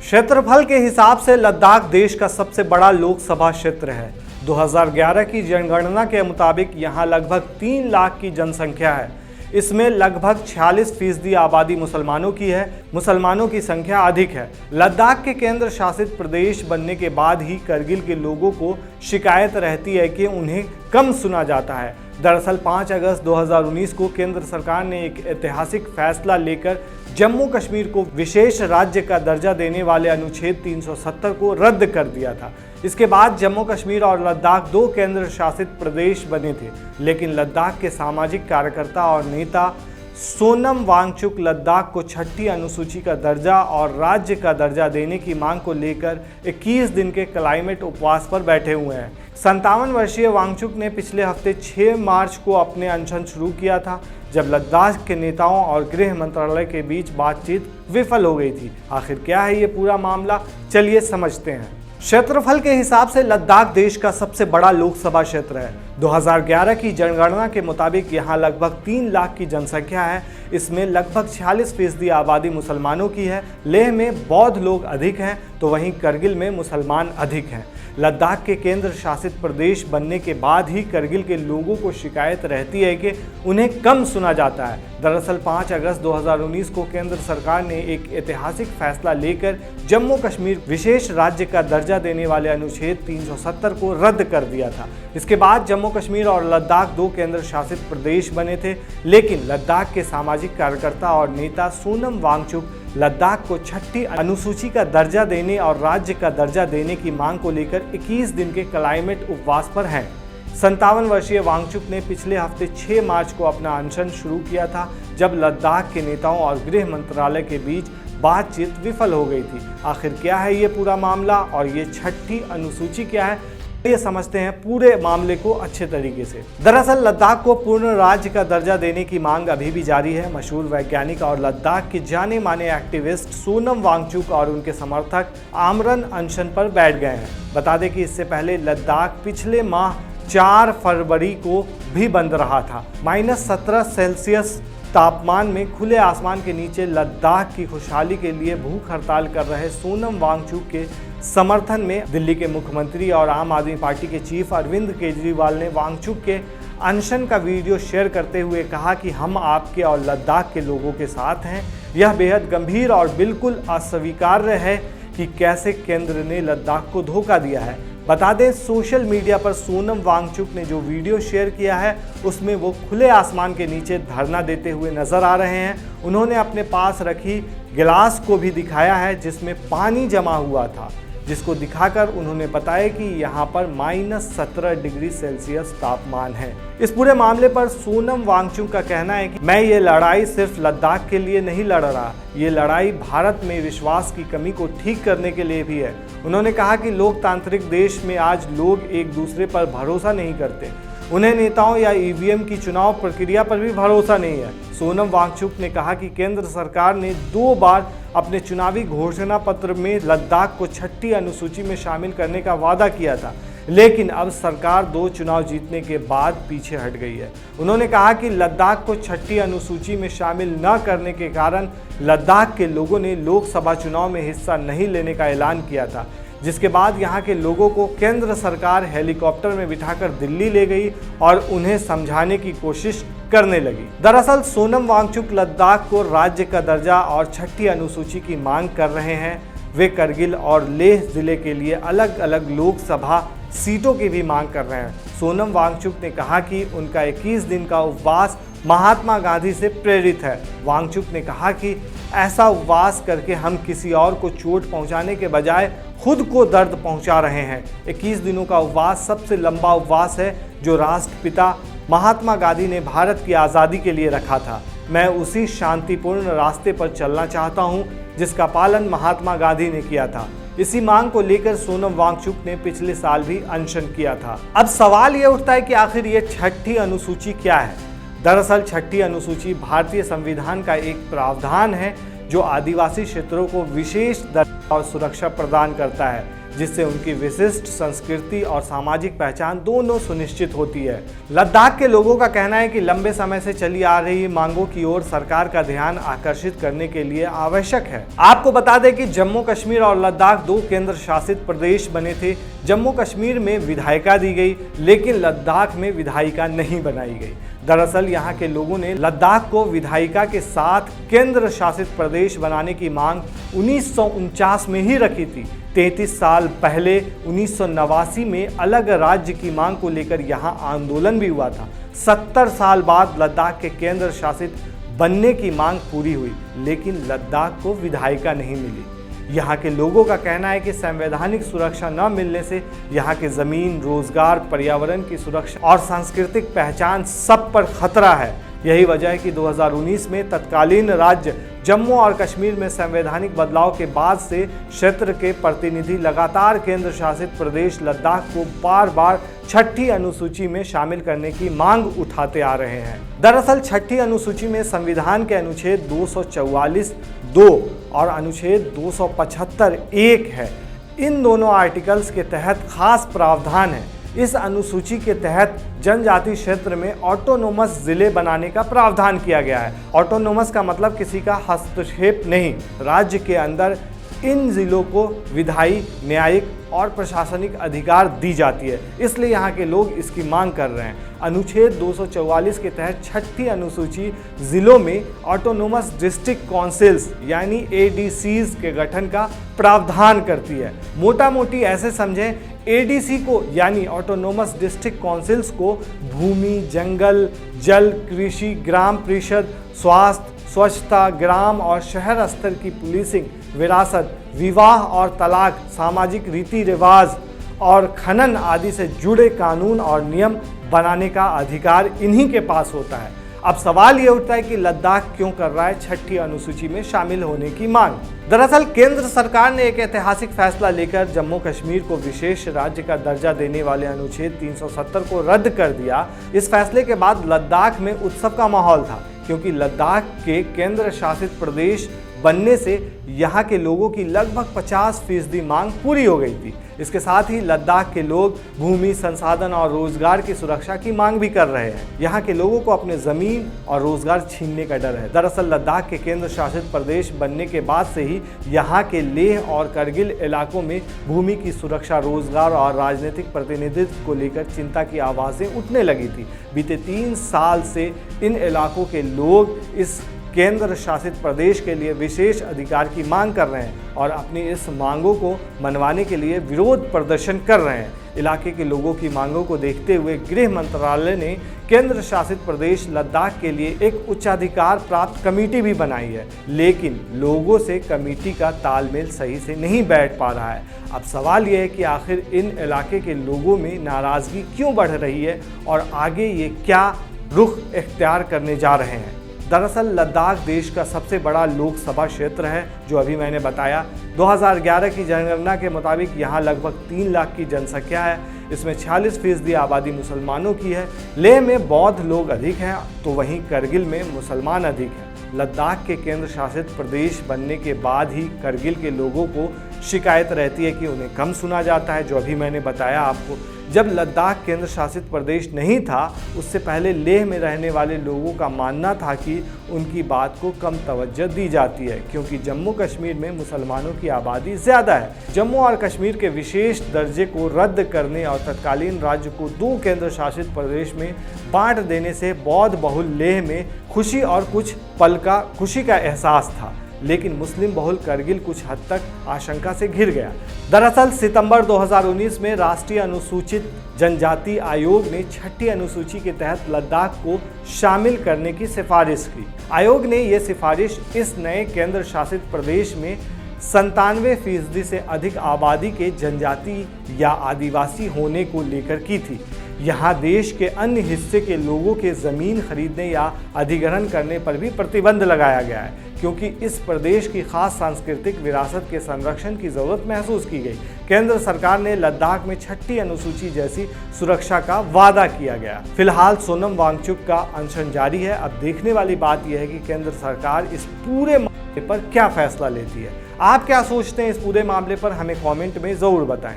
क्षेत्रफल के हिसाब से लद्दाख देश का सबसे बड़ा लोकसभा क्षेत्र है। 2011 की जनगणना के मुताबिक यहाँ लगभग 3 लाख की जनसंख्या है। इसमें लगभग 46% आबादी मुसलमानों की है। मुसलमानों की संख्या अधिक है। लद्दाख के केंद्र शासित प्रदेश बनने के बाद ही करगिल के लोगों को शिकायत रहती है कि उन्हें कम सुना जाता है। दरअसल 5 अगस्त 2019 को केंद्र सरकार ने एक ऐतिहासिक फैसला लेकर जम्मू कश्मीर को विशेष राज्य का दर्जा देने वाले अनुच्छेद 370 को रद्द कर दिया था। इसके बाद जम्मू कश्मीर और लद्दाख 2 केंद्र शासित प्रदेश बने थे, लेकिन लद्दाख के सामाजिक कार्यकर्ता और नेता सोनम वांगचुक लद्दाख को 6ठी अनुसूची का दर्जा और राज्य का दर्जा देने की मांग को लेकर 21 दिन के क्लाइमेट उपवास पर बैठे हुए हैं। 57 वर्षीय वांगचुक ने पिछले हफ्ते 6 मार्च को अपने अनशन शुरू किया था, जब लद्दाख के नेताओं और गृह मंत्रालय के बीच बातचीत विफल हो गई थी। आखिर क्या है ये पूरा मामला, चलिए समझते हैं। क्षेत्रफल के हिसाब से लद्दाख देश का सबसे बड़ा लोकसभा क्षेत्र है। 2011 की जनगणना के मुताबिक यहाँ लगभग 3 लाख की जनसंख्या है। इसमें लगभग 46% आबादी मुसलमानों की है। लेह में बौद्ध लोग अधिक हैं, तो वहीं करगिल में मुसलमान अधिक हैं। लद्दाख के केंद्र शासित प्रदेश बनने के बाद ही करगिल के लोगों को शिकायत रहती है कि उन्हें कम सुना जाता है। दरअसल 5 अगस्त 2019 को केंद्र सरकार ने एक ऐतिहासिक फैसला लेकर जम्मू कश्मीर विशेष राज्य का दर्जा देने वाले अनुच्छेद 370 को रद्द कर दिया था। इसके बाद जम्मू कश्मीर और लद्दाख 2 केंद्र शासित प्रदेश बने थे, लेकिन लद्दाख के सामाजिक कार्यकर्ता और नेता सोनम वांगचुक लद्दाख को 6ठी अनुसूची का दर्जा देने और राज्य का दर्जा देने की मांग को लेकर 21 दिन के क्लाइमेट उपवास पर हैं। 57 वर्षीय वांगचुक ने पिछले हफ्ते 6 मार्च को अपना अनशन शुरू किया था, जब लद्दाख के नेताओं और गृह मंत्रालय के बीच बातचीत विफल हो गई थी। आखिर क्या है ये पूरा मामला और ये 6ठी अनुसूची क्या है, ये समझते हैं पूरे मामले को अच्छे तरीके से। दरअसल लद्दाख को पूर्ण राज्य का दर्जा देने की मांग अभी भी जारी है। मशहूर वैज्ञानिक और लद्दाख के जाने माने एक्टिविस्ट सोनम वांगचुक और उनके समर्थक आमरण अनशन पर बैठ गए हैं। बता दें कि इससे पहले लद्दाख पिछले माह 4 फरवरी को भी बंद रहा था। -17 सेल्सियस तापमान में खुले आसमान के नीचे लद्दाख की खुशहाली के लिए भूख हड़ताल कर रहे सोनम वांगचुक के समर्थन में दिल्ली के मुख्यमंत्री और आम आदमी पार्टी के चीफ अरविंद केजरीवाल ने वांगचुक के अनशन का वीडियो शेयर करते हुए कहा कि हम आपके और लद्दाख के लोगों के साथ हैं। यह बेहद गंभीर और बिल्कुल अस्वीकार्य है कि कैसे केंद्र ने लद्दाख को धोखा दिया है। बता दें, सोशल मीडिया पर सोनम वांगचुक ने जो वीडियो शेयर किया है उसमें वो खुले आसमान के नीचे धरना देते हुए नजर आ रहे हैं। उन्होंने अपने पास रखी गिलास को भी दिखाया है जिसमें पानी जमा हुआ था, जिसको दिखाकर उन्होंने बताया कि यहाँ पर -17 डिग्री सेल्सियस तापमान है। इस पूरे मामले पर सोनम वांगचुक का कहना है कि मैं ये लड़ाई सिर्फ लद्दाख के लिए नहीं लड़ रहा, ये लड़ाई भारत में विश्वास की कमी को ठीक करने के लिए भी है। उन्होंने कहा कि लोकतांत्रिक देश में आज लोग एक दूसरे पर भरोसा नहीं करते। उन्हें नेताओं या ईवीएम की चुनाव प्रक्रिया पर भी भरोसा नहीं है। सोनम वांगचुक ने कहा कि केंद्र सरकार ने 2 बार अपने चुनावी घोषणा पत्र में लद्दाख को 6ठी अनुसूची में शामिल करने का वादा किया था, लेकिन अब सरकार 2 चुनाव जीतने के बाद पीछे हट गई है। उन्होंने कहा कि लद्दाख को 6ठी अनुसूची में शामिल न करने के कारण लद्दाख के लोगों ने लोकसभा चुनाव में हिस्सा नहीं लेने का ऐलान किया था, जिसके बाद यहाँ के लोगों को केंद्र सरकार हेलीकॉप्टर में बिठाकर दिल्ली ले गई और उन्हें समझाने की कोशिश करने लगी। दरअसल सोनम वांगचुक लद्दाख को राज्य का दर्जा और 6ठी अनुसूची की मांग कर रहे हैं। वे करगिल और लेह जिले के लिए अलग अलग लोकसभा सीटों की भी मांग कर रहे हैं। सोनम वांगचुक ने कहा कि उनका 21 दिन का उपवास महात्मा गांधी से प्रेरित है। वांगचुक ने कहा कि ऐसा उपवास करके हम किसी और को चोट पहुंचाने के बजाय खुद को दर्द पहुंचा रहे हैं। 21 दिनों का उपवास सबसे लंबा उपवास है जो राष्ट्रपिता महात्मा गांधी ने भारत की आज़ादी के लिए रखा था। मैं उसी शांतिपूर्ण रास्ते पर चलना चाहता हूं जिसका पालन महात्मा गांधी ने किया था। इसी मांग को लेकर सोनम वांगचुक ने पिछले साल भी अनशन किया था। अब सवाल ये उठता है कि आखिर ये 6ठी अनुसूची क्या है। दरअसल 6ठी अनुसूची भारतीय संविधान का एक प्रावधान है जो आदिवासी क्षेत्रों को विशेष दर्जा और सुरक्षा प्रदान करता है, जिससे उनकी विशिष्ट संस्कृति और सामाजिक पहचान दोनों सुनिश्चित होती है। लद्दाख के लोगों का कहना है कि लंबे समय से चली आ रही मांगों की ओर सरकार का ध्यान आकर्षित करने के लिए आवश्यक है। आपको बता दें कि जम्मू कश्मीर और लद्दाख 2 केंद्र शासित प्रदेश बने थे। जम्मू कश्मीर में विधायिका दी गई, लेकिन लद्दाख में विधायिका नहीं बनाई गई। दरअसल यहाँ के लोगों ने लद्दाख को विधायिका के साथ केंद्र शासित प्रदेश बनाने की मांग 1949 में ही रखी थी। 33 साल पहले 1989 में अलग राज्य की मांग को लेकर यहाँ आंदोलन भी हुआ था। 70 साल बाद लद्दाख के केंद्र शासित बनने की मांग पूरी हुई, लेकिन लद्दाख को विधायिका नहीं मिली। यहाँ के लोगों का कहना है कि संवैधानिक सुरक्षा न मिलने से यहाँ के जमीन, रोजगार, पर्यावरण की सुरक्षा और सांस्कृतिक पहचान सब पर खतरा है। यही वजह है कि 2019 में तत्कालीन राज्य जम्मू और कश्मीर में संवैधानिक बदलाव के बाद से क्षेत्र के प्रतिनिधि लगातार केंद्र शासित प्रदेश लद्दाख को बार बार छठी अनुसूची में शामिल करने की मांग उठाते आ रहे हैं। दरअसल छठी अनुसूची में संविधान के अनुच्छेद 244(2) और अनुच्छेद 275(1) है। इन दोनों आर्टिकल्स के तहत खास प्रावधान है। इस अनुसूची के तहत जनजाति क्षेत्र में ऑटोनोमस जिले बनाने का प्रावधान किया गया है। ऑटोनोमस का मतलब किसी का हस्तक्षेप नहीं। राज्य के अंदर इन जिलों को विधायी, न्यायिक और प्रशासनिक अधिकार दी जाती है, इसलिए यहाँ के लोग इसकी मांग कर रहे हैं। अनुच्छेद 244 के तहत छठी अनुसूची जिलों में ऑटोनोमस डिस्ट्रिक्ट काउंसिल्स यानी ADCs के गठन का प्रावधान करती है। मोटा मोटी ऐसे समझें, ADC को यानी ऑटोनोमस डिस्ट्रिक्ट काउंसिल्स को भूमि, जंगल, जल, कृषि, ग्राम परिषद, स्वास्थ्य, स्वच्छता, ग्राम और शहर स्तर की पुलिसिंग, विरासत, विवाह और तलाक, सामाजिक रीति रिवाज और खनन आदि से जुड़े कानून और नियम बनाने का अधिकार इन्हीं के पास होता है। अब सवाल ये उठता है कि लद्दाख क्यों कर रहा है छठी अनुसूची में शामिल होने की मांग। दरअसल केंद्र सरकार ने एक ऐतिहासिक फैसला लेकर जम्मू कश्मीर को विशेष राज्य का दर्जा देने वाले अनुच्छेद 370 को रद्द कर दिया। इस फैसले के बाद लद्दाख में उत्सव का माहौल था, क्योंकि लद्दाख के केंद्र शासित प्रदेश बनने से यहाँ के लोगों की लगभग 50% मांग पूरी हो गई थी। इसके साथ ही लद्दाख के लोग भूमि, संसाधन और रोजगार की सुरक्षा की मांग भी कर रहे हैं। यहाँ के लोगों को अपने जमीन और रोजगार छीनने का डर है। दरअसल लद्दाख के केंद्र शासित प्रदेश बनने के बाद से ही यहाँ के लेह और करगिल इलाकों में भूमि की सुरक्षा, रोजगार और राजनीतिक प्रतिनिधित्व को लेकर चिंता की आवाज़ें उठने लगी थी। बीते 3 साल से इन इलाकों के लोग इस केंद्र शासित प्रदेश के लिए विशेष अधिकार की मांग कर रहे हैं और अपनी इस मांगों को मनवाने के लिए विरोध प्रदर्शन कर रहे हैं। इलाके के लोगों की मांगों को देखते हुए गृह मंत्रालय ने केंद्र शासित प्रदेश लद्दाख के लिए एक उच्चाधिकार प्राप्त कमेटी भी बनाई है, लेकिन लोगों से कमेटी का तालमेल सही से नहीं बैठ पा रहा है। अब सवाल यह है कि आखिर इन इलाके के लोगों में नाराजगी क्यों बढ़ रही है और आगे ये क्या रुख इख्तियार करने जा रहे हैं। दरअसल लद्दाख देश का सबसे बड़ा लोकसभा क्षेत्र है, जो अभी मैंने बताया। 2011 की जनगणना के मुताबिक यहाँ लगभग 3 लाख की जनसंख्या है। इसमें 46% आबादी मुसलमानों की है। लेह में बौद्ध लोग अधिक हैं, तो वहीं करगिल में मुसलमान अधिक हैं। लद्दाख के केंद्र शासित प्रदेश बनने के बाद ही करगिल के लोगों को शिकायत रहती है कि उन्हें कम सुना जाता है, जो अभी मैंने बताया आपको। जब लद्दाख केंद्र शासित प्रदेश नहीं था, उससे पहले लेह में रहने वाले लोगों का मानना था कि उनकी बात को कम तवज्जो दी जाती है, क्योंकि जम्मू कश्मीर में मुसलमानों की आबादी ज़्यादा है। जम्मू और कश्मीर के विशेष दर्जे को रद्द करने और तत्कालीन राज्य को 2 केंद्र शासित प्रदेश में बांट देने से बौद्ध बहुल लेह में खुशी और कुछ पल का खुशी का एहसास था, लेकिन मुस्लिम बहुल करगिल कुछ हद तक आशंका से घिर गया। दरअसल सितंबर 2019 में राष्ट्रीय अनुसूचित जनजाति आयोग ने छठी अनुसूची के तहत लद्दाख को शामिल करने की सिफारिश की। आयोग ने यह सिफारिश इस नए केंद्र शासित प्रदेश में 97% से अधिक आबादी के जनजाति या आदिवासी होने को लेकर की थी। यहाँ देश के अन्य हिस्से के लोगों के ज़मीन खरीदने या अधिग्रहण करने पर भी प्रतिबंध लगाया गया है, क्योंकि इस प्रदेश की खास सांस्कृतिक विरासत के संरक्षण की ज़रूरत महसूस की गई। केंद्र सरकार ने लद्दाख में छठी अनुसूची जैसी सुरक्षा का वादा किया गया। फिलहाल सोनम वांगचुक का अनशन जारी है। अब देखने वाली बात यह है कि केंद्र सरकार इस पूरे मामले पर क्या फैसला लेती है। आप क्या सोचते हैं इस पूरे मामले पर, हमें कमेंट में ज़रूर बताएं।